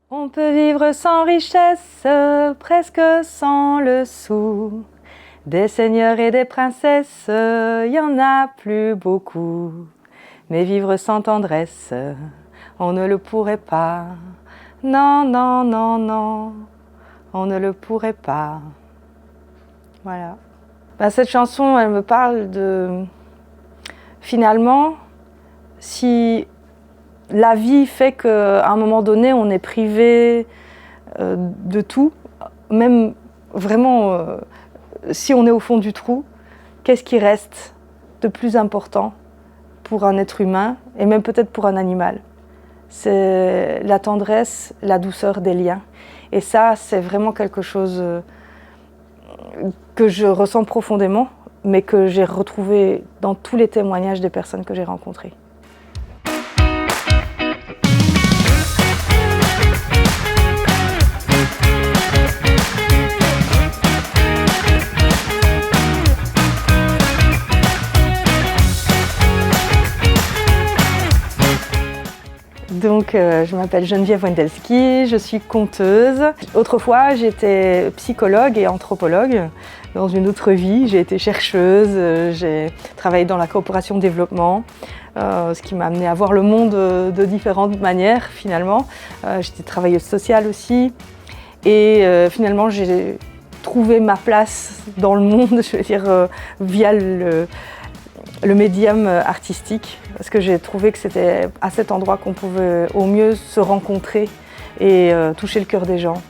On peut vivre sans richesse, presque sans le sou. Des seigneurs et des princesses, y en a plus beaucoup. Mais vivre sans tendresse, on ne le pourrait pas. Non, non, non, non, on ne le pourrait pas. Voilà. Cette chanson, elle me parle de... Finalement, si la vie fait qu'à un moment donné, on est privé de tout, même vraiment, si on est au fond du trou, qu'est-ce qui reste de plus important pour un être humain et même peut-être pour un animal? C'est la tendresse, la douceur des liens. Et ça, c'est vraiment quelque chose que je ressens profondément, mais que j'ai retrouvé dans tous les témoignages des personnes que j'ai rencontrées. Donc, je m'appelle Geneviève Wendelski, je suis conteuse. Autrefois, j'étais psychologue et anthropologue. Dans une autre vie, j'ai été chercheuse, j'ai travaillé dans la coopération développement, ce qui m'a amené à voir le monde de différentes manières finalement. J'étais travailleuse sociale aussi et finalement j'ai trouvé ma place dans le monde, je veux dire, via le médium artistique, parce que j'ai trouvé que c'était à cet endroit qu'on pouvait au mieux se rencontrer et toucher le cœur des gens.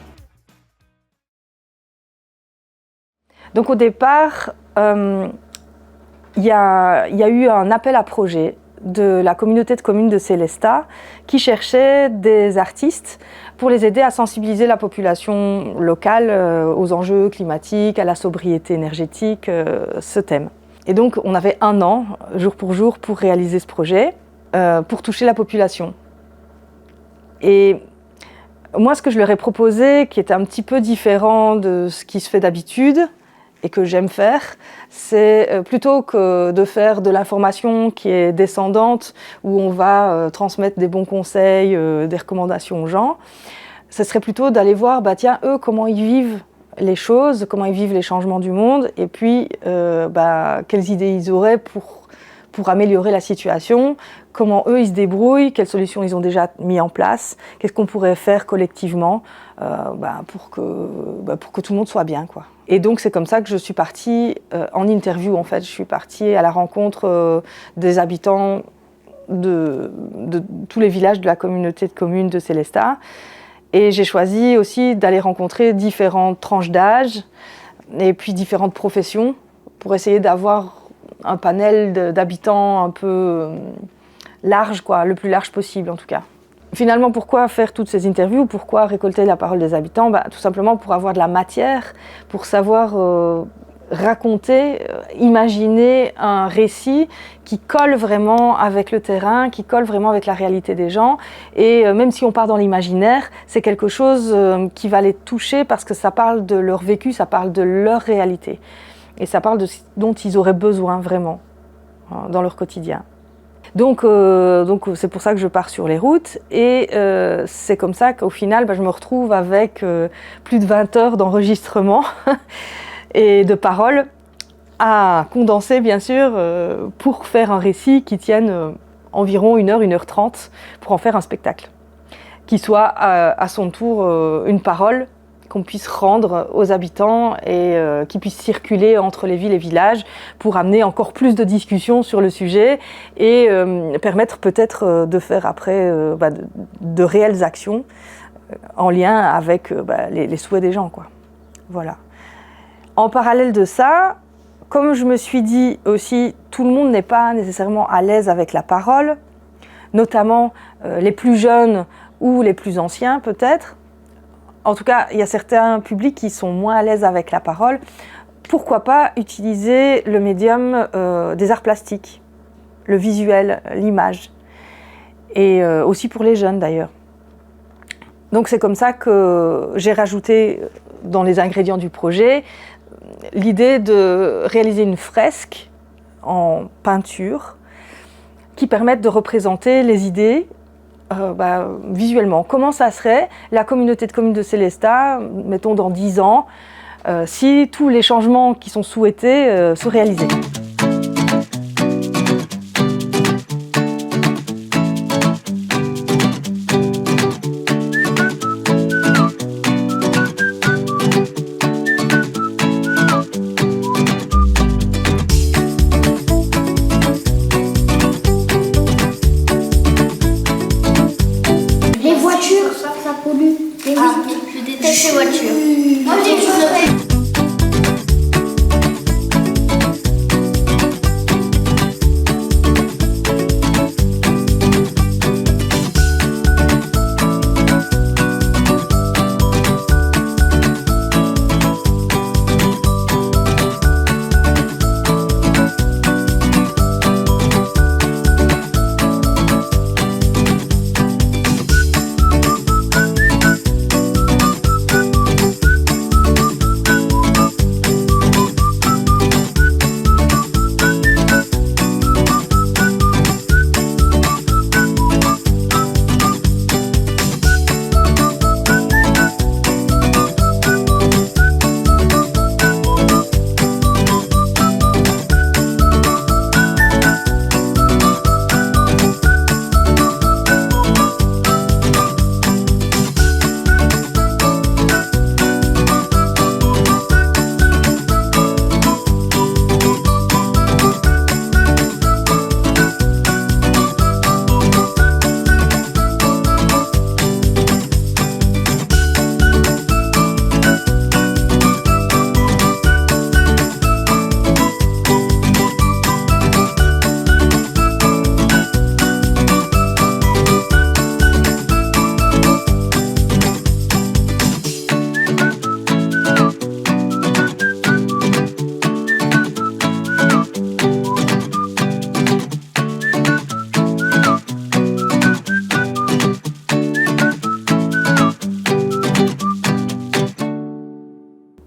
Donc au départ, il y a eu un appel à projet de la communauté de communes de Sélestat qui cherchait des artistes pour les aider à sensibiliser la population locale aux enjeux climatiques, à la sobriété énergétique, ce thème. Et donc on avait 1 an, jour pour réaliser ce projet, pour toucher la population. Et moi, ce que je leur ai proposé, qui était un petit peu différent de ce qui se fait d'habitude, et que j'aime faire, c'est plutôt que de faire de l'information qui est descendante, où on va transmettre des bons conseils, des recommandations aux gens, ce serait plutôt d'aller voir, tiens, eux, comment ils vivent les choses, comment ils vivent les changements du monde, et puis quelles idées ils auraient pour améliorer la situation, comment eux ils se débrouillent, quelles solutions ils ont déjà mis en place, qu'est-ce qu'on pourrait faire collectivement pour que tout le monde soit bien, quoi. Et donc c'est comme ça que je suis partie en interview, en fait. Je suis partie à la rencontre des habitants de tous les villages de la communauté de communes de Sélestat. Et j'ai choisi aussi d'aller rencontrer différentes tranches d'âge et puis différentes professions pour essayer d'avoir un panel d'habitants un peu large, quoi, le plus large possible en tout cas. Finalement, pourquoi faire toutes ces interviews? Pourquoi récolter la parole des habitants? Tout simplement pour avoir de la matière, pour savoir raconter, imaginer un récit qui colle vraiment avec le terrain, qui colle vraiment avec la réalité des gens. Et même si on part dans l'imaginaire, c'est quelque chose qui va les toucher parce que ça parle de leur vécu, ça parle de leur réalité. Et ça parle de ce dont ils auraient besoin vraiment dans leur quotidien. Donc c'est pour ça que je pars sur les routes et c'est comme ça qu'au final je me retrouve avec plus de 20 heures d'enregistrement et de paroles à condenser bien sûr pour faire un récit qui tienne environ 1 heure, 1h30 pour en faire un spectacle. Qui soit à son tour une parole qu'on puisse rendre aux habitants et qui puisse circuler entre les villes et villages pour amener encore plus de discussions sur le sujet et permettre peut-être de faire après de réelles actions en lien avec les souhaits des gens, quoi. Voilà. En parallèle de ça, comme je me suis dit aussi, tout le monde n'est pas nécessairement à l'aise avec la parole, notamment les plus jeunes ou les plus anciens peut-être. En tout cas, il y a certains publics qui sont moins à l'aise avec la parole. Pourquoi pas utiliser le médium des arts plastiques, le visuel, l'image, et aussi pour les jeunes d'ailleurs. Donc c'est comme ça que j'ai rajouté dans les ingrédients du projet l'idée de réaliser une fresque en peinture qui permette de représenter les idées visuellement, comment ça serait la communauté de communes de Sélestat, mettons dans 10 ans, si tous les changements qui sont souhaités sont réalisés. Les voitures, ça pollue. Je déteste les voitures. Moi, j'ai dit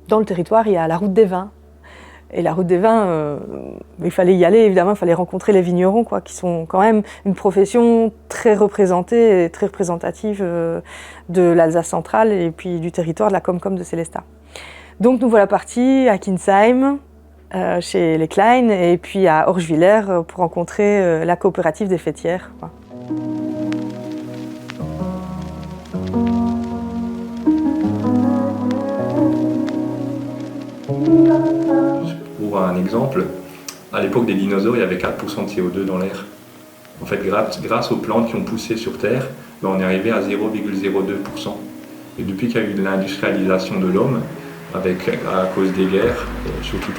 Dans le territoire, il y a la route des vins. Et la route des vins, il fallait y aller, évidemment, il fallait rencontrer les vignerons, quoi, qui sont quand même une profession très représentée et très représentative de l'Alsace centrale et puis du territoire de la Comcom de Sélestat. Donc nous voilà partis à Kinsheim, chez les Klein, et puis à Orgewiller pour rencontrer la coopérative des fêtières, quoi. Pour un exemple, à l'époque des dinosaures, il y avait 4% de CO2 dans l'air. En fait, grâce aux plantes qui ont poussé sur Terre, on est arrivé à 0,02%. Et depuis qu'il y a eu l'industrialisation de l'homme, à cause des guerres, surtout 39-45,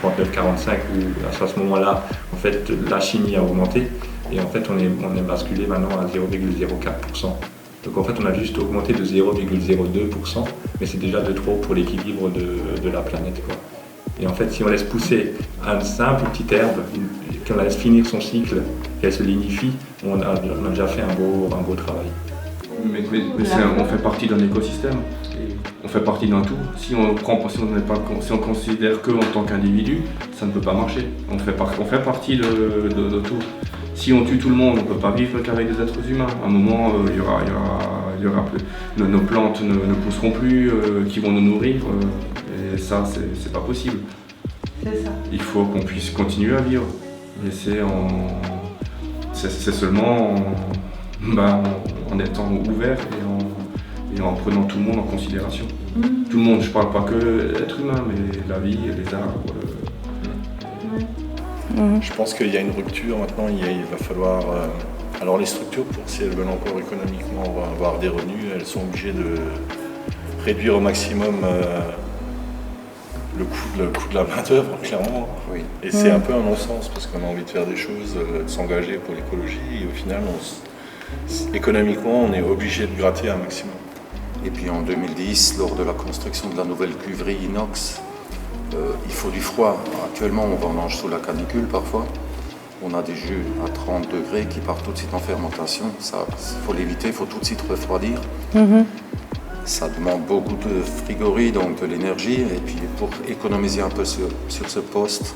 où à ce moment-là, en fait, la chimie a augmenté, et en fait, on est basculé maintenant à 0,04%. Donc en fait, on a juste augmenté de 0,02%, mais c'est déjà de trop pour l'équilibre de la planète, quoi. Et en fait, si on laisse pousser une simple petite herbe, qu'on la laisse finir son cycle, qu'elle se lignifie, on a déjà fait un beau travail. Mais on fait partie d'un écosystème, on fait partie d'un tout. Si on considère que en tant qu'individu, ça ne peut pas marcher. On fait partie de tout. Si on tue tout le monde, on ne peut pas vivre qu'avec des êtres humains. À un moment, il y aura plus. Nos plantes ne pousseront plus, qui vont nous nourrir. Et ça, c'est pas possible. C'est ça. Il faut qu'on puisse continuer à vivre. Et c'est seulement en étant ouvert et en prenant tout le monde en considération. Tout le monde, je parle pas que l'être humain, mais la vie, les arbres. Je pense qu'il y a une rupture maintenant, il va falloir... alors les structures, si elles veulent encore économiquement avoir des revenus, elles sont obligées de réduire au maximum le coût de la main-d'œuvre, clairement. Oui. Et c'est un peu un non-sens parce qu'on a envie de faire des choses, de s'engager pour l'écologie et au final, économiquement, on est obligé de gratter un maximum. Et puis en 2010, lors de la construction de la nouvelle cuverie inox, il faut du froid. Actuellement, on vendange sous la canicule parfois. On a des jus à 30 degrés qui partent tout de suite en fermentation. Ça, faut l'éviter, il faut tout de suite refroidir. Ça demande beaucoup de frigorie, donc de l'énergie. Et puis pour économiser un peu sur ce poste,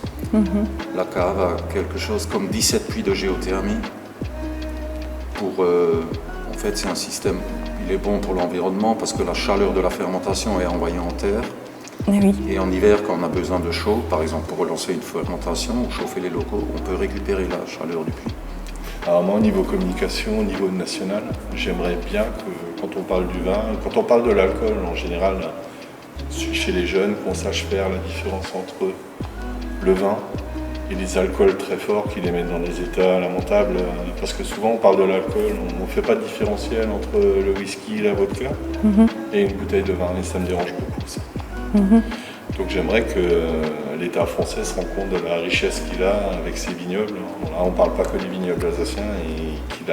la cave a quelque chose comme 17 puits de géothermie. On fait, c'est un système, il est bon pour l'environnement parce que la chaleur de la fermentation est envoyée en terre. Oui. Et en hiver, quand on a besoin de chaud, par exemple pour relancer une fermentation ou chauffer les locaux, on peut récupérer la chaleur du puits. Alors moi, au niveau communication, au niveau national, j'aimerais bien que quand on parle du vin, quand on parle de l'alcool en général, chez les jeunes, qu'on sache faire la différence entre le vin et les alcools très forts qui les mettent dans des états lamentables. Parce que souvent on parle de l'alcool, on ne fait pas de différentiel entre le whisky et la vodka et une bouteille de vin, et ça me dérange beaucoup ça. Donc j'aimerais que l'État français se rende compte de la richesse qu'il a avec ses vignobles. Là, on ne parle pas que des vignobles alsaciens et qu'il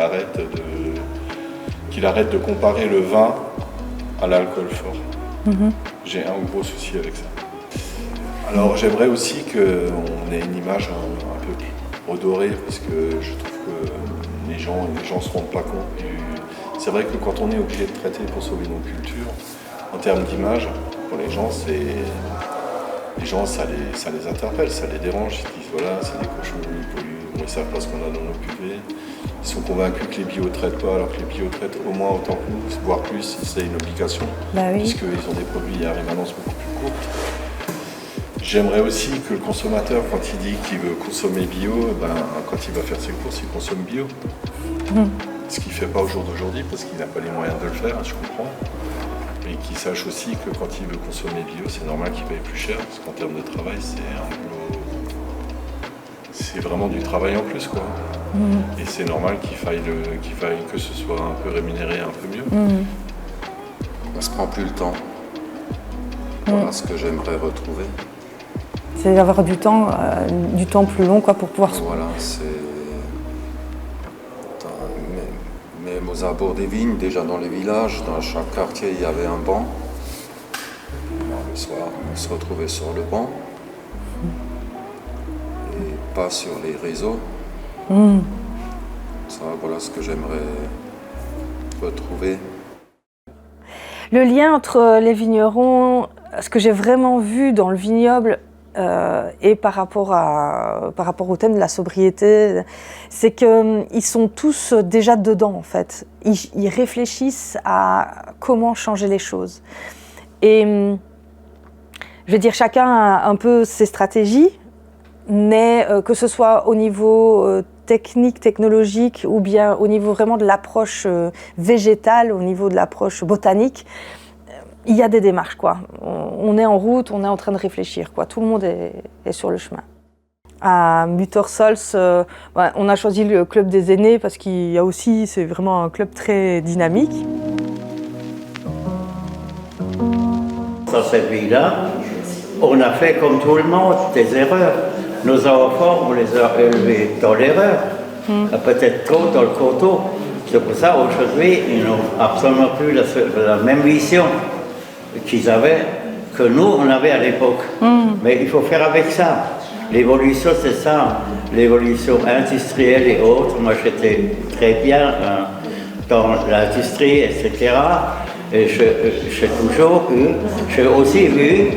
arrête de comparer le vin à l'alcool fort. J'ai un gros souci avec ça. Alors j'aimerais aussi qu'on ait une image un peu redorée parce que je trouve que les gens ne se rendent pas compte. C'est vrai que quand on est obligé de traiter pour sauver nos cultures, en termes d'image, pour les gens, ça les interpelle, ça les dérange. Ils se disent voilà, c'est des cochons, ils polluent, ils ne savent pas ce qu'on a dans nos cuvées. Ils sont convaincus que les bio traitent pas, alors que les bio traitent au moins autant que nous, voire plus, c'est une obligation, puisqu'ils ont des produits à rémanence beaucoup plus courte. J'aimerais aussi que le consommateur, quand il dit qu'il veut consommer bio, quand il va faire ses courses, il consomme bio. Ce qu'il ne fait pas au jour d'aujourd'hui, parce qu'il n'a pas les moyens de le faire, je comprends. Mais qu'il sache aussi que quand il veut consommer bio, c'est normal qu'il paye plus cher, parce qu'en termes de travail, c'est vraiment du travail en plus, quoi. Et c'est normal qu'il faille que ce soit un peu rémunéré un peu mieux. On ne se prend plus le temps. Voilà ce que j'aimerais retrouver. C'est d'avoir du temps plus long quoi, pour pouvoir... Voilà, c'est... Même aux abords des vignes, déjà dans les villages, dans chaque quartier, il y avait un banc. Alors, le soir, on se retrouvait sur le banc. Et pas sur les réseaux. Ça, voilà ce que j'aimerais retrouver. Le lien entre les vignerons, ce que j'ai vraiment vu dans le vignoble et par rapport au thème de la sobriété, c'est qu'ils sont tous déjà dedans en fait. Ils réfléchissent à comment changer les choses. Et je veux dire, chacun a un peu ses stratégies, mais que ce soit au niveau technique, technologique ou bien au niveau vraiment de l'approche végétale, au niveau de l'approche botanique, il y a des démarches, quoi. On est en route, on est en train de réfléchir, quoi. Tout le monde est sur le chemin. À Muttersols, on a choisi le club des aînés parce qu'il y a aussi, c'est vraiment un club très dynamique. Dans cette vie-là, on a fait comme tout le monde des erreurs. Nos enfants, on les a élevés dans l'erreur, peut-être trop dans le coteau. C'est pour ça aujourd'hui, ils n'ont absolument plus la même vision qu'ils avaient, que nous, on avait à l'époque. Mais il faut faire avec ça. L'évolution, c'est ça. L'évolution industrielle et autres. Moi, j'étais très bien dans l'industrie, etc. Et j'ai aussi vu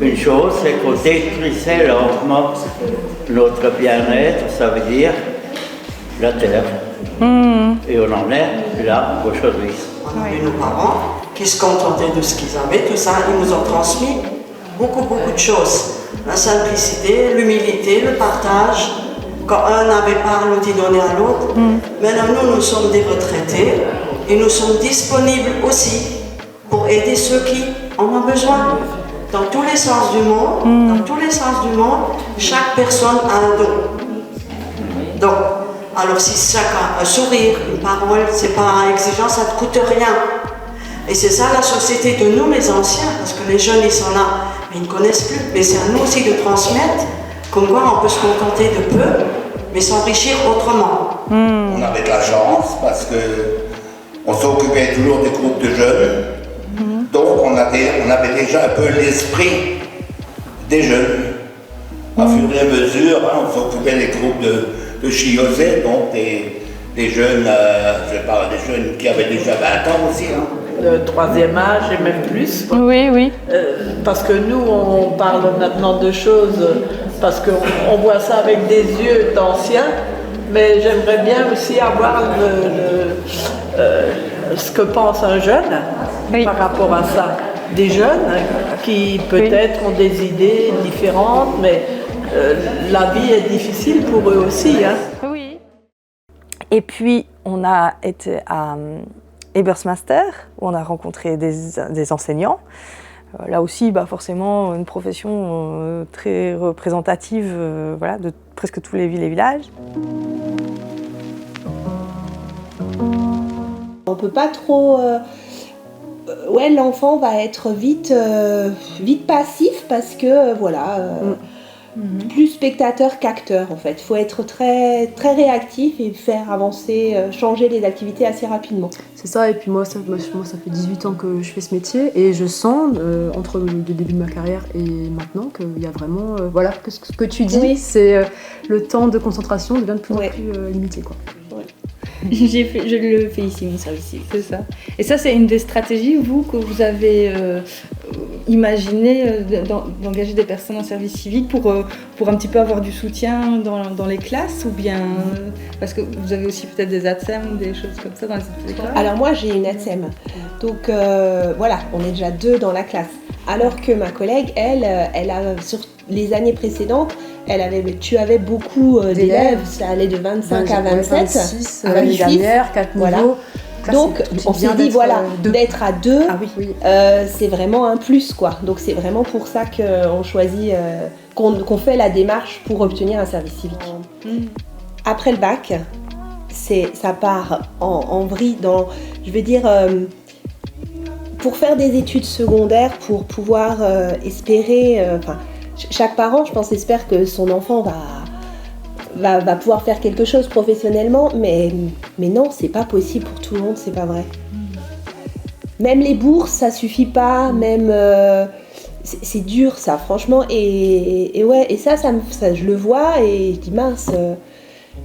une chose, c'est qu'on détruisait lentement notre bien-être, ça veut dire la terre. Et on en est là aujourd'hui. Et nos parents, qui se contentaient de ce qu'ils avaient, tout ça, ils nous ont transmis beaucoup de choses. La simplicité, l'humilité, le partage. Quand un n'avait pas, l'autre il donnait à l'autre. Maintenant, nous sommes des retraités et nous sommes disponibles aussi pour aider ceux qui en ont besoin. Dans tous les sens du monde, chaque personne a un don. Donc, alors si chacun un sourire, une parole, c'est pas exigeant, ça ne coûte rien. Et c'est ça la société de nous, les anciens, parce que les jeunes ils sont là, mais ils ne connaissent plus. Mais c'est à nous aussi de transmettre, comme quoi on peut se contenter de peu, mais s'enrichir autrement. On avait de la chance parce qu'on s'occupait toujours des groupes de jeunes. Donc on avait déjà un peu l'esprit des jeunes. À fur et à mesure, on s'occupait des groupes de Chiozet, donc des jeunes, je parle des jeunes qui avaient déjà 20 ans aussi. Le troisième âge et même plus. Oui. Parce que nous, on parle maintenant de choses, parce qu'on voit ça avec des yeux d'anciens, mais j'aimerais bien aussi avoir ce que pense un jeune par rapport à ça. Des jeunes qui peut-être ont des idées différentes, mais la vie est difficile pour eux aussi. Hein. Oui. Et puis, on a été à Ebersmaster, où on a rencontré des enseignants. Là aussi, forcément, une profession très représentative voilà, de presque tous les villes et villages. On peut pas trop... ouais, l'enfant va être vite passif parce que, plus spectateur qu'acteur en fait. Il faut être très, très réactif et faire avancer, changer les activités assez rapidement. C'est ça, et puis moi ça fait 18 ans que je fais ce métier et je sens, entre le début de ma carrière et maintenant, qu'il y a vraiment, que ce que tu dis, c'est le temps de concentration devient de plus en plus limité, quoi. Je le fais ici, mon service civique. C'est ça. Et ça, c'est une des stratégies, vous, que vous avez imaginé d'engager des personnes en service civique pour un petit peu avoir du soutien dans les classes, ou bien parce que vous avez aussi peut-être des ATSEM ou des choses comme ça dans les écoles? Alors moi, j'ai une ATSEM. Donc on est déjà 2 dans la classe. Alors que ma collègue, elle a, sur les années précédentes, tu avais beaucoup d'élèves, ça allait de 25 à 27. 26, l'année dernière, 4 niveaux. Donc on s'est dit d'être à 2, c'est vraiment un plus, quoi. Donc c'est vraiment pour ça qu'on choisit, qu'on fait la démarche pour obtenir un service civique. Après le bac, ça part en vrille dans, je veux dire, pour faire des études secondaires, pour pouvoir espérer, chaque parent, je pense, espère que son enfant va pouvoir faire quelque chose professionnellement, mais non, c'est pas possible pour tout le monde, c'est pas vrai. Même les bourses, ça suffit pas, même c'est dur ça, franchement, et ça je le vois et je dis mince,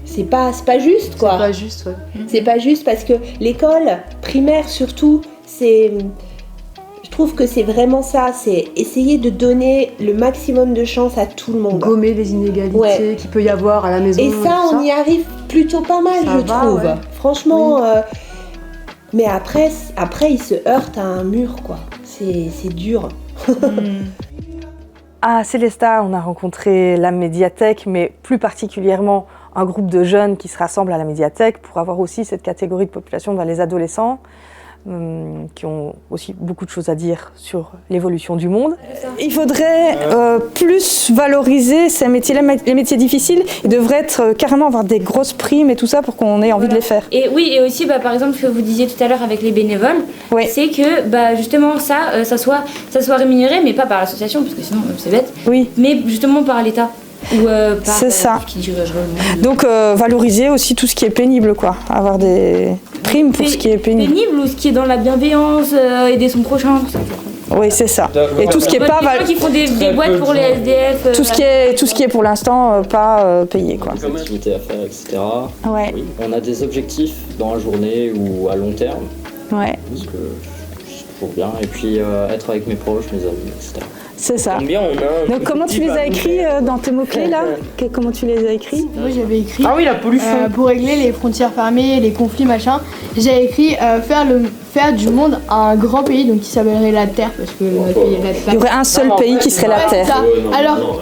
c'est pas juste, quoi. C'est pas juste, ouais. C'est pas juste parce que l'école primaire surtout, je trouve que c'est vraiment ça, c'est essayer de donner le maximum de chance à tout le monde. Gommer les inégalités qu'il peut y avoir à la maison. Et ça, on y arrive plutôt pas mal, je trouve. Ouais. Franchement, mais après, ils se heurtent à un mur, quoi. C'est dur. À Sélestat, on a rencontré la médiathèque, mais plus particulièrement un groupe de jeunes qui se rassemblent à la médiathèque pour avoir aussi cette catégorie de population dans les adolescents. Qui ont aussi beaucoup de choses à dire sur l'évolution du monde. Il faudrait plus valoriser ces métiers-là, les métiers difficiles. Ils devraient carrément avoir des grosses primes et tout ça pour qu'on ait envie de les faire. Et oui, et aussi par exemple ce que vous disiez tout à l'heure avec les bénévoles, c'est que justement ça soit rémunéré, mais pas par l'association, parce que sinon c'est bête, mais justement par l'État. C'est ça. Donc valoriser aussi tout ce qui est pénible, quoi. Avoir des primes pour ce qui est pénible. Pénible ou ce qui est dans la bienveillance, aider son prochain. Oui, c'est ça. Et tout ce qui est pas qui font des boîtes pour les SDF. Tout ce qui est pour l'instant pas payé, quoi. Des activités à faire, etc. Ouais. Oui. On a des objectifs dans la journée ou à long terme. Ouais. Parce que c'est toujours bien. Et puis être avec mes proches, mes amis, etc. C'est ça. Bien, donc comment tu les as écrits dans tes mots-clés là? Comment tu les as écrits? Moi j'avais écrit la pollution. Pour régler les frontières fermées, les conflits machin, j'ai écrit faire du monde un grand pays, donc qui s'appellerait la Terre, parce que notre pays est la Terre. Il y aurait un seul pays qui serait la Terre. Alors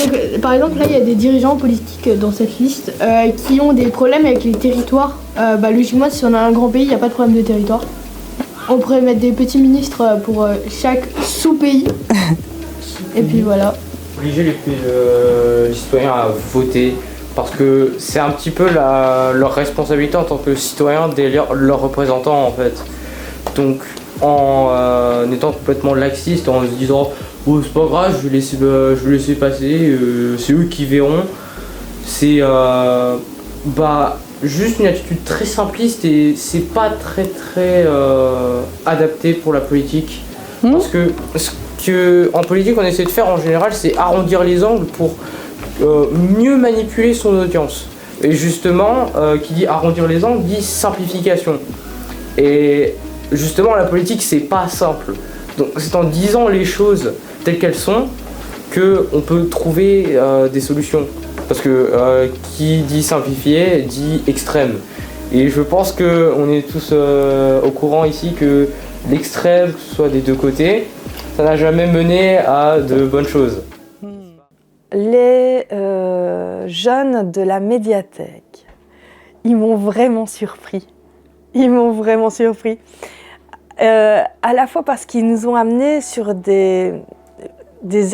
donc par exemple là il y a des dirigeants politiques dans cette liste qui ont des problèmes avec les territoires. Logiquement si on a un grand pays, il n'y a pas de problème de territoire. On pourrait mettre des petits ministres pour chaque sous-pays. Et puis voilà. Obliger les citoyens à voter, parce que c'est un petit peu leur responsabilité en tant que citoyens d'élire leurs représentants en fait. Donc en étant complètement laxiste, en se disant oh c'est pas grave, je vais laisser passer, c'est eux qui verront. C'est juste une attitude très simpliste et c'est pas très adapté pour la politique. Parce que ce qu'en politique on essaie de faire en général, c'est arrondir les angles pour mieux manipuler son audience. Et justement, qui dit arrondir les angles dit simplification. Et justement la politique c'est pas simple. Donc c'est en disant les choses telles qu'elles sont qu'on peut trouver des solutions. Parce que qui dit simplifié dit extrême. Et je pense qu'on est tous au courant ici que l'extrême, que ce soit des deux côtés, ça n'a jamais mené à de bonnes choses. Les jeunes de la médiathèque, ils m'ont vraiment surpris. Ils m'ont vraiment surpris. À la fois parce qu'ils nous ont amenés sur des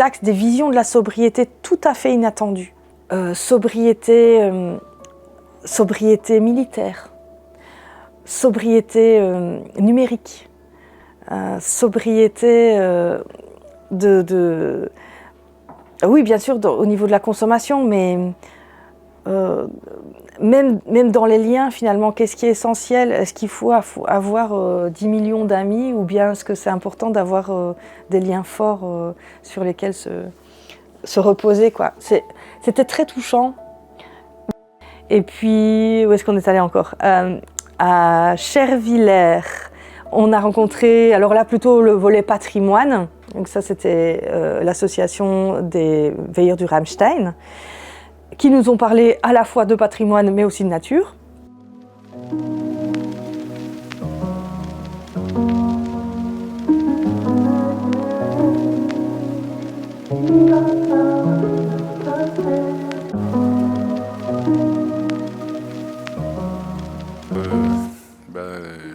axes, des visions de la sobriété tout à fait inattendues. Sobriété militaire, sobriété numérique, sobriété oui, bien sûr, au niveau de la consommation, mais même dans les liens, finalement, qu'est-ce qui est essentiel? Est-ce qu'il faut avoir 10 millions d'amis ou bien est-ce que c'est important d'avoir des liens forts sur lesquels se reposer, quoi. C'était très touchant. Et puis, où est-ce qu'on est allé encore? À Chervillers, on a rencontré, alors là plutôt le volet patrimoine. Donc ça, c'était l'association des veilleurs du Rammstein, qui nous ont parlé à la fois de patrimoine, mais aussi de nature.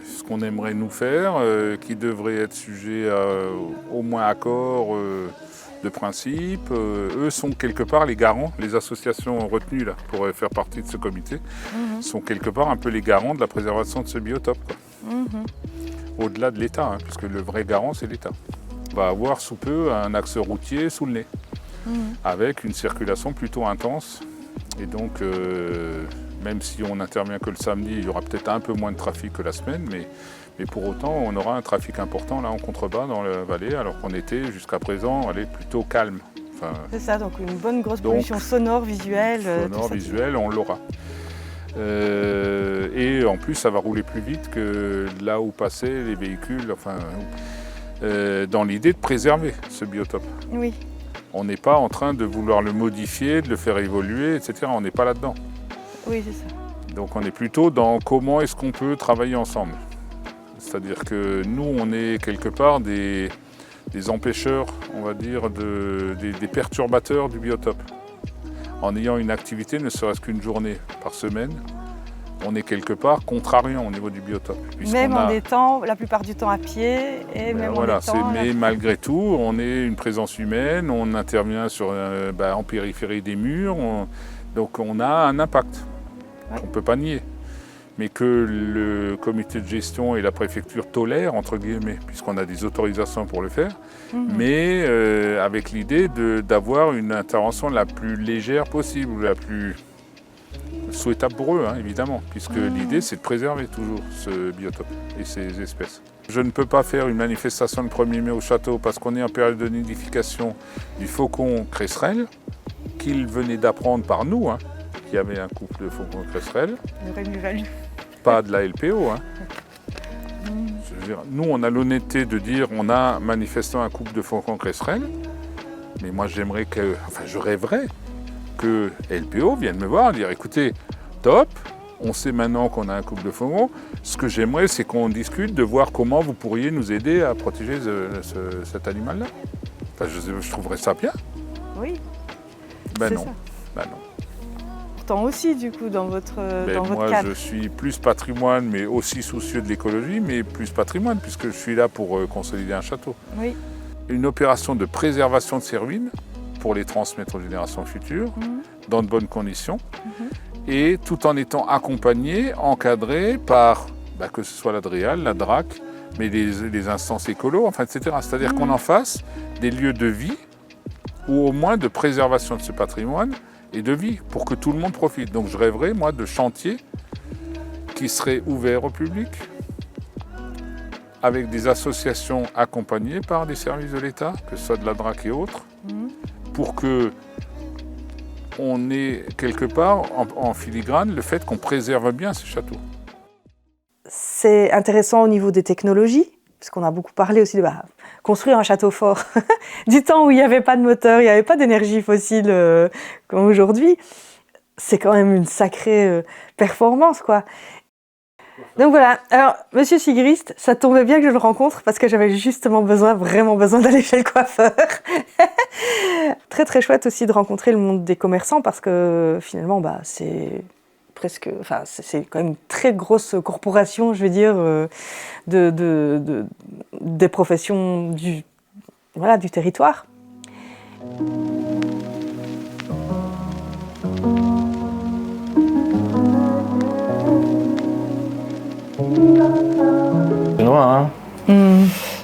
Ce qu'on aimerait nous faire, qui devrait être sujet à au moins accord de principe, eux sont quelque part les garants, les associations retenues là, pour faire partie de ce comité, sont quelque part un peu les garants de la préservation de ce biotope, quoi. Au-delà de l'État, hein, puisque le vrai garant c'est l'État. On va avoir sous peu un axe routier sous le nez, avec une circulation plutôt intense. Et donc, même si on n'intervient que le samedi, il y aura peut-être un peu moins de trafic que la semaine, mais pour autant, on aura un trafic important là en contrebas dans la vallée, alors qu'on était jusqu'à présent plutôt calme. Enfin, c'est ça, donc une bonne grosse pollution sonore, visuelle. Sonore, visuelle, on l'aura. Et en plus, ça va rouler plus vite que là où passaient les véhicules, dans l'idée de préserver ce biotope. Oui. On n'est pas en train de vouloir le modifier, de le faire évoluer, etc. On n'est pas là-dedans. Oui, c'est ça. Donc on est plutôt dans comment est-ce qu'on peut travailler ensemble. C'est-à-dire que nous, on est quelque part des empêcheurs, on va dire, des perturbateurs du biotope. En ayant une activité, ne serait-ce qu'une journée par semaine, on est quelque part contrariant au niveau du biotope. Même en étant la plupart du temps à pied et même voilà, en étant... Mais malgré tout, on est une présence humaine, on intervient en périphérie des murs, donc on a un impact. On ne peut pas nier. Mais que le comité de gestion et la préfecture tolèrent, entre guillemets, puisqu'on a des autorisations pour le faire, mais avec l'idée d'avoir une intervention la plus légère possible, la plus souhaitable pour eux, hein, évidemment, puisque l'idée c'est de préserver toujours ce biotope et ces espèces. Je ne peux pas faire une manifestation le 1er mai au château parce qu'on est en période de nidification du faucon cresserelle, qu'il venait d'apprendre par nous, hein, qu'il y avait un couple de faucons cresserelle. Pas de la LPO. Hein. Je veux dire, nous, on a l'honnêteté de dire on a manifestant un couple de faucons cresserelle, mais moi je rêverais que LPO vienne me voir et dire écoutez, top, on sait maintenant qu'on a un couple de faucons, ce que j'aimerais c'est qu'on discute de voir comment vous pourriez nous aider à protéger cet animal-là. Enfin, je trouverais ça bien. Oui. Ben non. Pourtant aussi du coup dans votre cadre. Moi je suis plus patrimoine mais aussi soucieux de l'écologie, mais plus patrimoine puisque je suis là pour consolider un château. Oui. Une opération de préservation de ces ruines pour les transmettre aux générations futures, dans de bonnes conditions, et tout en étant accompagné, encadré par, que ce soit la DREAL, la DRAC, mais les instances écolo, etc. C'est-à-dire qu'on en fasse des lieux de vie, ou au moins de préservation de ce patrimoine, et de vie, pour que tout le monde profite. Donc je rêverais, moi, de chantiers qui seraient ouverts au public, avec des associations accompagnées par des services de l'État, que ce soit de la DRAC et autres, pour que on ait quelque part en filigrane le fait qu'on préserve bien ces châteaux. C'est intéressant au niveau des technologies, parce qu'on a beaucoup parlé aussi de construire un château fort. Du temps où il n'y avait pas de moteur, il n'y avait pas d'énergie fossile comme aujourd'hui, c'est quand même une sacrée performance, quoi. Donc voilà, alors Monsieur Sigrist, ça tombait bien que je le rencontre parce que j'avais justement vraiment besoin d'aller chez le coiffeur. Très très chouette aussi de rencontrer le monde des commerçants parce que finalement c'est quand même une très grosse corporation, je veux dire, des professions du territoire. Benoît,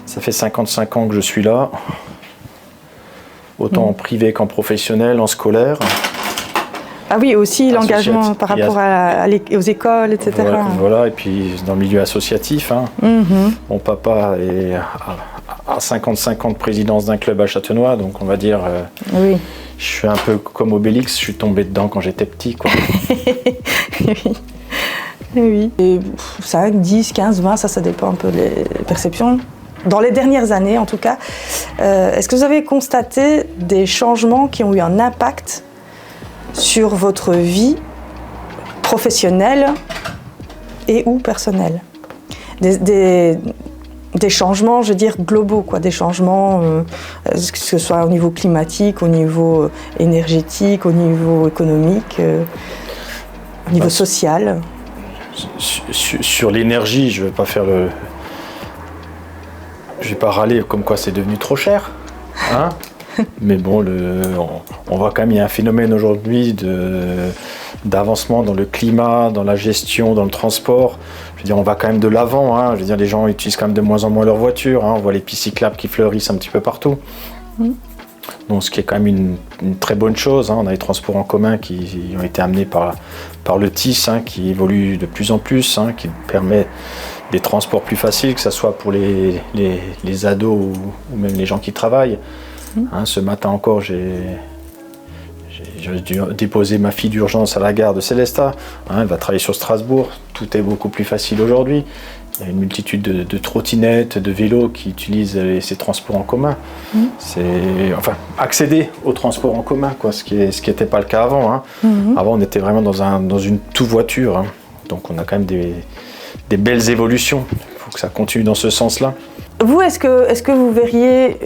ça fait 55 ans que je suis là, autant en privé qu'en professionnel, en scolaire. Ah oui, aussi l'engagement par rapport aux écoles, etc. Voilà, et puis dans le milieu associatif. Mon papa est à 55 ans de présidence d'un club à Châtenois, donc on va dire, je suis un peu comme Obélix, je suis tombé dedans quand j'étais petit, quoi. Oui. Et 5, 10, 15, 20, ça dépend un peu des perceptions. Dans les dernières années, en tout cas, est-ce que vous avez constaté des changements qui ont eu un impact sur votre vie professionnelle et ou personnelle? Des changements, je veux dire, globaux, quoi, des changements, que ce soit au niveau climatique, au niveau énergétique, au niveau économique, au niveau social. Sur l'énergie, je vais pas râler comme quoi c'est devenu trop cher, hein. Mais bon, on voit quand même il y a un phénomène aujourd'hui d'avancement dans le climat, dans la gestion, dans le transport. Je veux dire, on va quand même de l'avant, hein. Je veux dire, les gens utilisent quand même de moins en moins leur voiture, hein. On voit les pistes cyclables qui fleurissent un petit peu partout. Donc, ce qui est quand même une très bonne chose, hein. On a les transports en commun qui ont été amenés par le TIS, hein, qui évolue de plus en plus, hein, qui permet des transports plus faciles, que ce soit pour les ados ou même les gens qui travaillent. Hein, ce matin encore, j'ai dû déposer ma fille d'urgence à la gare de Célestat. Hein, elle va travailler sur Strasbourg. Tout est beaucoup plus facile aujourd'hui. Il y a une multitude de trottinettes, de vélos qui utilisent ces transports en commun. Accéder aux transports en commun, quoi, ce qui n'était pas le cas avant. Hein. Avant, on était vraiment dans une tout-voiture. Hein. Donc, on a quand même des belles évolutions. Il faut que ça continue dans ce sens-là. Vous, est-ce que vous verriez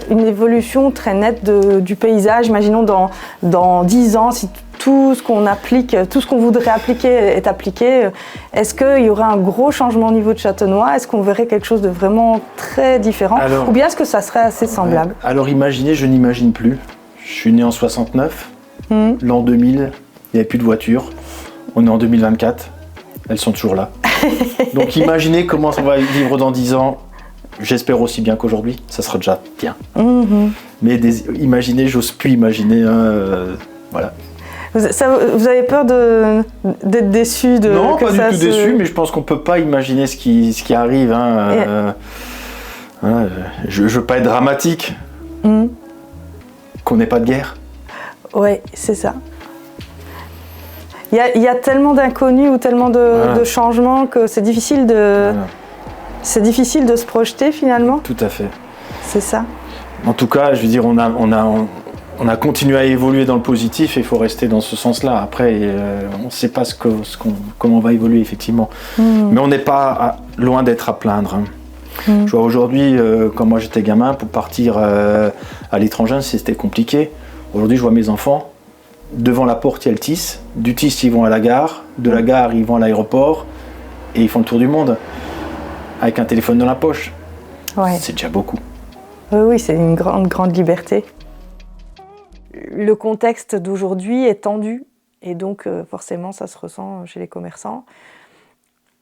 une évolution très nette du paysage? Imaginons dans 10 ans, si tout ce qu'on applique, tout ce qu'on voudrait appliquer est appliqué, est-ce qu'il y aura un gros changement au niveau de Châtenois? Est-ce qu'on verrait quelque chose de vraiment très différent? Ou bien est-ce que ça serait assez semblable? Alors imaginez, je n'imagine plus. Je suis né en 69, l'an 2000, il n'y avait plus de voitures. On est en 2024, elles sont toujours là. Donc imaginez comment on va vivre dans 10 ans. J'espère aussi bien qu'aujourd'hui, ça sera déjà bien. Mais imaginez, j'ose plus imaginer, voilà. Vous avez peur d'être déçu Non, pas du tout déçu, mais je pense qu'on ne peut pas imaginer ce qui arrive. Hein, je ne veux pas être dramatique. Qu'on n'ait pas de guerre. Oui, c'est ça. Il y a tellement d'inconnus ou tellement de changements que c'est difficile c'est difficile de se projeter finalement. Tout à fait. C'est ça. En tout cas, je veux dire, on a continué à évoluer dans le positif et il faut rester dans ce sens-là. Après, on ne sait pas comment on va évoluer effectivement. Mais on n'est pas loin d'être à plaindre. Hein. Je vois aujourd'hui, quand moi j'étais gamin, pour partir à l'étranger, c'était compliqué. Aujourd'hui, je vois mes enfants, devant la porte, il y a le TIS. Du TIS, ils vont à la gare. De la gare, ils vont à l'aéroport. Et ils font le tour du monde. Avec un téléphone dans la poche. Ouais. C'est déjà beaucoup. Oui, c'est une grande liberté. Le contexte d'aujourd'hui est tendu et donc forcément ça se ressent chez les commerçants.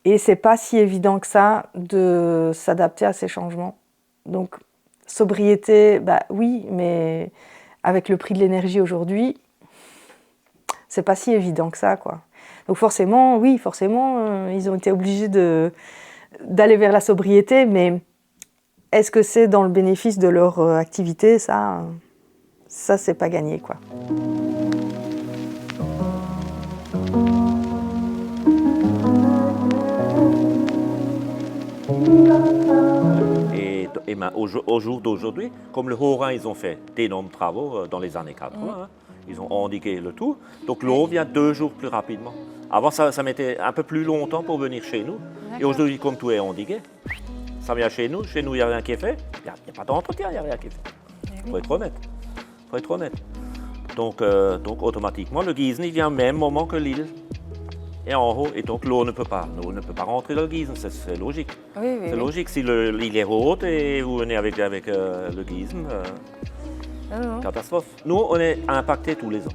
Et c'est pas si évident que ça de s'adapter à ces changements. Donc sobriété, oui, mais avec le prix de l'énergie aujourd'hui, c'est pas si évident que ça, quoi. Donc forcément, ils ont été obligés d'aller vers la sobriété, mais est-ce que c'est dans le bénéfice de leur activité? Ça c'est pas gagné, quoi. Et au jour d'aujourd'hui, comme le Haut-Rhin, ils ont fait d'énormes travaux dans les années 80, hein, ils ont endigué le tout, donc l'eau vient 2 jours plus rapidement. Avant, ça mettait un peu plus longtemps pour venir chez nous. Et aujourd'hui, comme tout est endigué, ça vient chez nous, il n'y a rien qui est fait. Il n'y a pas d'entretien, il n'y a rien qui est fait. Il faut être honnête. Donc automatiquement, le Gießen, il vient au même moment que l'île est en haut. Et donc l'eau ne peut pas rentrer dans le Gießen, c'est logique. C'est logique, si l'île est haute et vous venez avec le Gießen, catastrophe. Nous, on est impactés tous les ans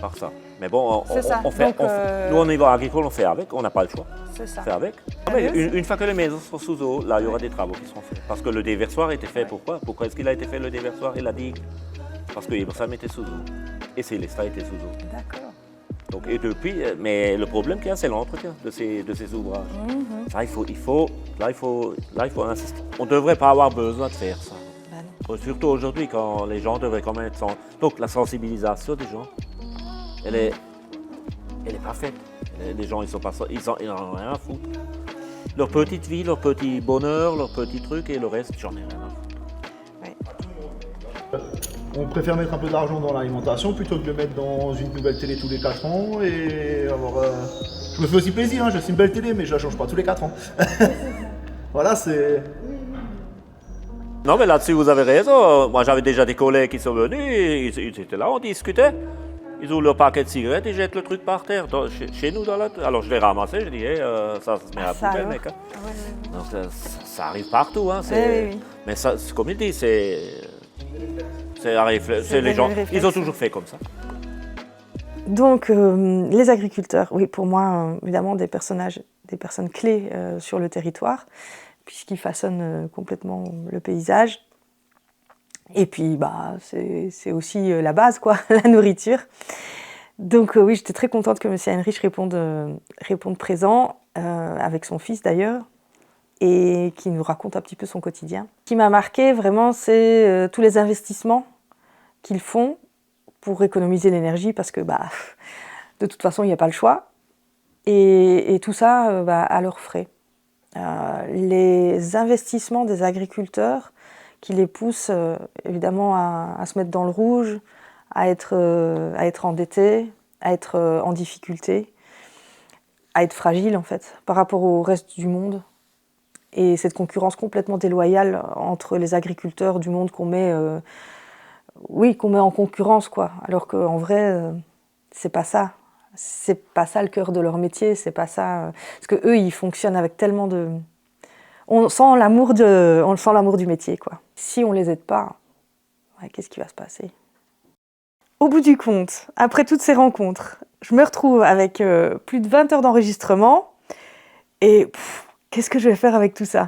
par ça. Mais bon, nous, au niveau agricole, on fait avec, on n'a pas le choix. C'est ça. On fait avec. Mais une fois que les maisons sont sous eau, là, il y aura des travaux qui seront faits. Parce que le déversoir a été fait, pourquoi est-ce qu'il a été fait, le déversoir et la digue? Parce que Ebersheim était sous eau. Et Sélestat était sous eau. D'accord. Donc, et depuis, mais le problème qu'il y a, c'est l'entretien de ces ouvrages. Ça, il faut insister. On ne devrait pas avoir besoin de faire ça. Surtout aujourd'hui, quand les gens devraient quand même être... Donc, la sensibilisation des gens, elle est pas faite. Les gens, ils n'en ont rien à foutre. Leur petite vie, leur petit bonheur, leur petit truc, et le reste, j'en ai rien à foutre. On préfère mettre un peu d'argent dans l'alimentation plutôt que de le mettre dans une nouvelle télé tous les 4 ans et avoir... Je me fais aussi plaisir, hein, j'ai aussi une belle télé, mais je la change pas tous les 4 ans. Voilà, c'est... Non, mais là-dessus, vous avez raison. Moi, j'avais déjà des collègues qui sont venus, ils étaient là, on discutait. Ils ouvrent leur paquet de cigarettes, ils jettent le truc par terre, chez nous. Alors, je l'ai ramassé, je dis, ça se met à la poubelle, mec. Hein. Donc, ça arrive partout. Hein, mais ça, comme il dit, c'est les gens, ils ont toujours fait comme ça. Donc, les agriculteurs, oui, pour moi, évidemment, des personnes clés sur le territoire, puisqu'ils façonnent complètement le paysage. Et puis, c'est aussi la base, quoi, la nourriture. Donc, oui, j'étais très contente que M. Heinrich réponde présent, avec son fils d'ailleurs, et qui nous raconte un petit peu son quotidien. Ce qui m'a marqué, vraiment, c'est tous les investissements qu'ils font pour économiser l'énergie, parce que, de toute façon, il n'y a pas le choix. Et tout ça, à leurs frais. Les investissements des agriculteurs qui les poussent évidemment à se mettre dans le rouge, à être endettés, à être en difficulté, à être fragiles en fait par rapport au reste du monde. Et cette concurrence complètement déloyale entre les agriculteurs du monde qu'on met en concurrence, quoi. Alors qu'en vrai, c'est pas ça. C'est pas ça le cœur de leur métier, c'est pas ça. Parce que eux, ils fonctionnent avec tellement de... On sent l'amour du métier, quoi. Si on les aide pas, qu'est-ce qui va se passer? Au bout du compte, après toutes ces rencontres, je me retrouve avec plus de 20 heures d'enregistrement et qu'est-ce que je vais faire avec tout ça?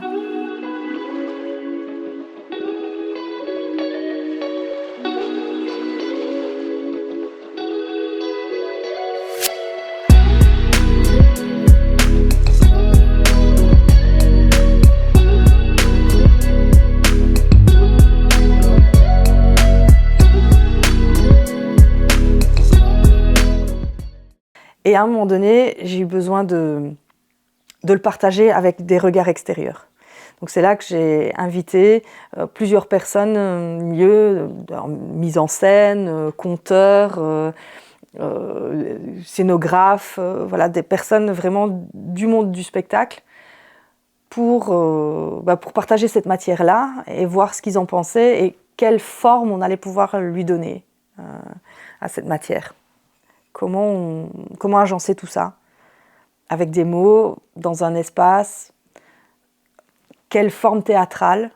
Et à un moment donné, j'ai eu besoin de le partager avec des regards extérieurs. Donc c'est là que j'ai invité plusieurs personnes, mise en scène, conteurs, scénographes, voilà, des personnes vraiment du monde du spectacle pour partager cette matière-là et voir ce qu'ils en pensaient et quelle forme on allait pouvoir lui donner à cette matière. Comment agencer tout ça avec des mots, dans un espace, quelle forme théâtrale,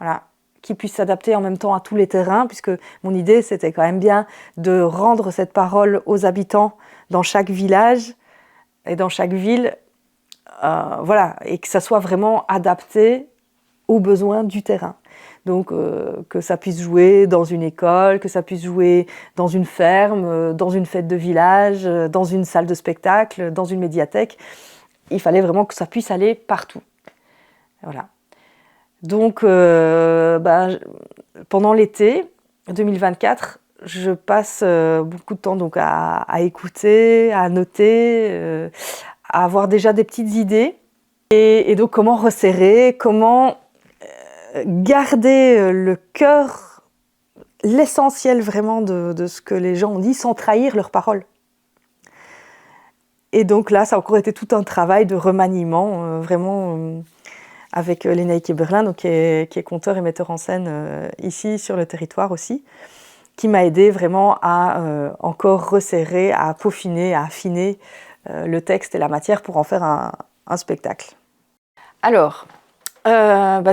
voilà, qui puisse s'adapter en même temps à tous les terrains, puisque mon idée c'était quand même bien de rendre cette parole aux habitants dans chaque village et dans chaque ville, voilà, et que ça soit vraiment adapté aux besoins du terrain. Donc que ça puisse jouer dans une école, que ça puisse jouer dans une ferme, dans une fête de village, dans une salle de spectacle, dans une médiathèque. Il fallait vraiment que ça puisse aller partout. Voilà. Donc pendant l'été 2024, je passe beaucoup de temps donc, à écouter, à noter, à avoir déjà des petites idées. Et donc comment resserrer, comment garder le cœur, l'essentiel vraiment de ce que les gens ont dit sans trahir leurs paroles. Et donc là, ça a encore été tout un travail de remaniement, vraiment, avec Lénaïque Eberlin, donc, qui est conteur et metteur en scène ici sur le territoire aussi, qui m'a aidé vraiment à encore resserrer, à peaufiner, à affiner le texte et la matière pour en faire un spectacle. Alors,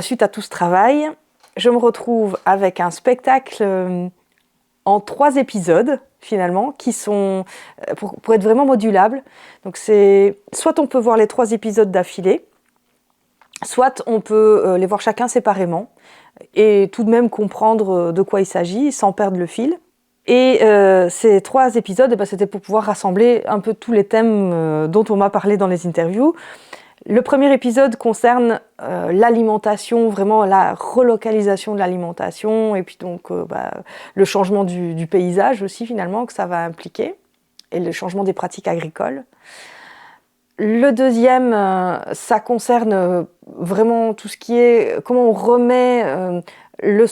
suite à tout ce travail, je me retrouve avec un spectacle en 3 épisodes, finalement, qui sont, pour être vraiment modulables. Donc soit on peut voir les 3 épisodes d'affilée, soit on peut les voir chacun séparément, et tout de même comprendre de quoi il s'agit, sans perdre le fil. Et ces 3 épisodes, c'était pour pouvoir rassembler un peu tous les thèmes dont on m'a parlé dans les interviews. Le premier épisode concerne l'alimentation, vraiment la relocalisation de l'alimentation, et puis donc le changement du paysage aussi finalement que ça va impliquer, et le changement des pratiques agricoles. Le deuxième, ça concerne vraiment tout ce qui est comment on remet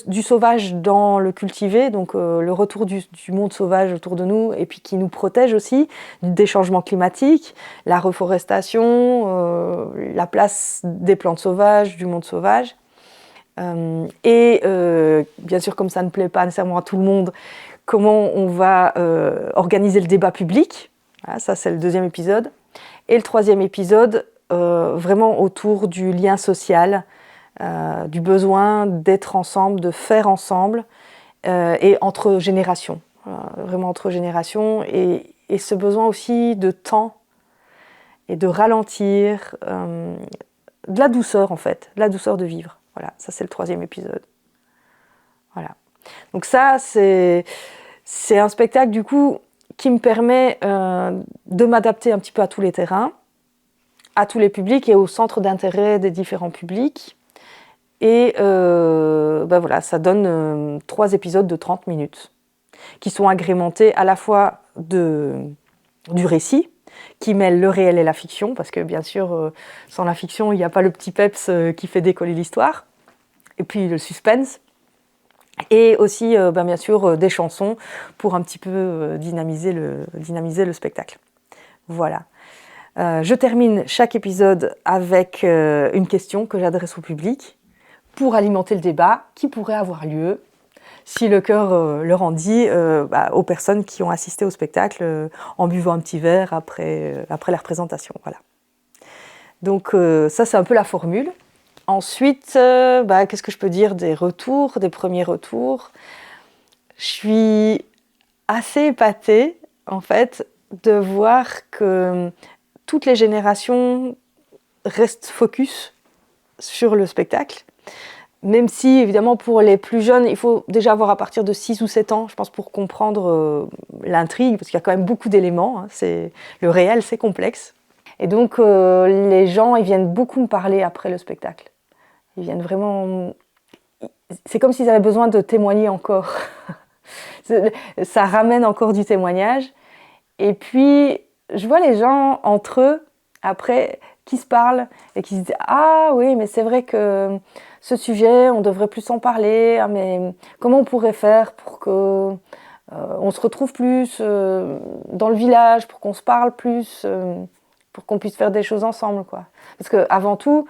du sauvage dans le cultivé, donc le retour du monde sauvage autour de nous, et puis qui nous protège aussi des changements climatiques, la reforestation, la place des plantes sauvages, du monde sauvage. Et bien sûr, comme ça ne plaît pas nécessairement à tout le monde, comment on va organiser le débat public. Voilà, ça, c'est le deuxième épisode. Et le troisième épisode, vraiment autour du lien social, du besoin d'être ensemble, de faire ensemble, et entre générations, vraiment entre générations, et ce besoin aussi de temps et de ralentir, de la douceur en fait, de la douceur de vivre. Voilà, ça c'est le troisième épisode. Voilà. Donc ça, c'est un spectacle du coup qui me permet de m'adapter un petit peu à tous les terrains, à tous les publics et au centre d'intérêt des différents publics. Et voilà, ça donne 3 épisodes de 30 minutes qui sont agrémentés à la fois du récit, qui mêle le réel et la fiction, parce que bien sûr, sans la fiction, il n'y a pas le petit peps qui fait décoller l'histoire, et puis le suspense, et aussi bien sûr des chansons pour un petit peu dynamiser le spectacle. Voilà. Je termine chaque épisode avec une question que j'adresse au public, pour alimenter le débat qui pourrait avoir lieu, si le cœur leur en dit, aux personnes qui ont assisté au spectacle en buvant un petit verre après la représentation. Voilà. Donc ça, c'est un peu la formule. Ensuite, qu'est-ce que je peux dire des premiers retours? Je suis assez épatée, en fait, de voir que toutes les générations restent focus sur le spectacle. Même si, évidemment, pour les plus jeunes, il faut déjà avoir à partir de 6 ou 7 ans, je pense, pour comprendre l'intrigue, parce qu'il y a quand même beaucoup d'éléments. Le réel, c'est complexe. Et donc, les gens, ils viennent beaucoup me parler après le spectacle. Ils viennent vraiment... C'est comme s'ils avaient besoin de témoigner encore. Ça ramène encore du témoignage. Et puis, je vois les gens, entre eux, après, qui se parlent et qui se disent « Ah oui, mais c'est vrai que ce sujet, on devrait plus en parler, mais comment on pourrait faire pour qu'on se retrouve plus dans le village, pour qu'on se parle plus, pour qu'on puisse faire des choses ensemble, quoi. » Parce qu'avant tout,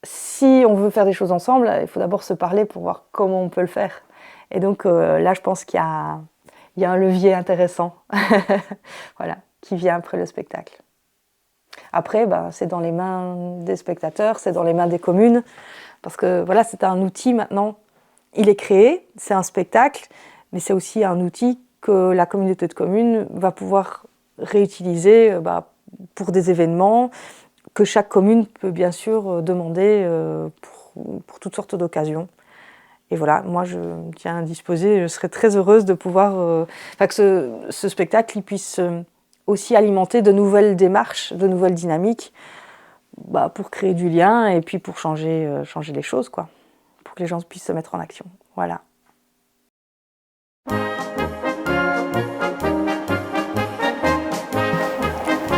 si on veut faire des choses ensemble, il faut d'abord se parler pour voir comment on peut le faire. Et donc là, je pense qu'il y a un levier intéressant voilà, qui vient après le spectacle. Après, c'est dans les mains des spectateurs, c'est dans les mains des communes, parce que voilà, c'est un outil maintenant. Il est créé, c'est un spectacle, mais c'est aussi un outil que la communauté de communes va pouvoir réutiliser pour des événements que chaque commune peut bien sûr demander pour toutes sortes d'occasions. Et voilà, moi je me tiens à disposer, je serais très heureuse de pouvoir que ce spectacle il puisse aussi alimenter de nouvelles démarches, de nouvelles dynamiques, pour créer du lien et puis pour changer les choses, quoi, pour que les gens puissent se mettre en action. Voilà.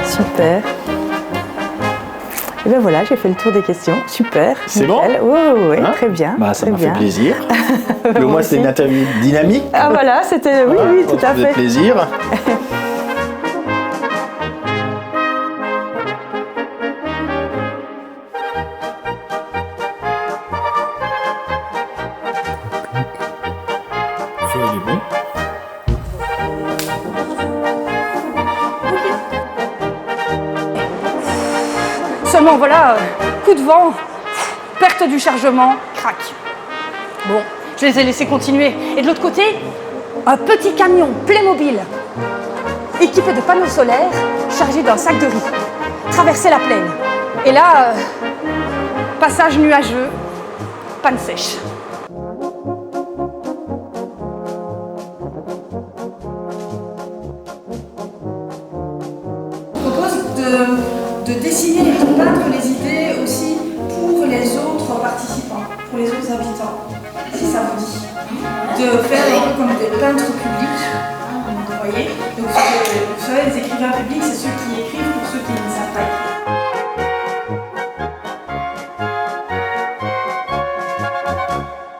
Super. Et bien voilà, j'ai fait le tour des questions. Super. C'est nickel. bon? Oui, très bien. Ça m'a fait plaisir. Le mois, c'était une interview dynamique. Ah voilà, c'était... Oui, tout à fait. Ça faisait plaisir. il est bon. Seulement voilà, coup de vent, perte du chargement, crac. Bon, je les ai laissés continuer. Et de l'autre côté, un petit camion Playmobil, équipé de panneaux solaires, chargé d'un sac de riz, traversait la plaine. Et là, passage nuageux, panne sèche. Je propose de dessiner et de peindre les idées aussi pour les autres participants, pour les autres habitants, si ça vous dit. De faire un peu comme des peintres publics, vous voyez. Donc, vous savez, les écrivains publics, c'est ceux qui écrivent pour ceux qui ne savent pas écrire.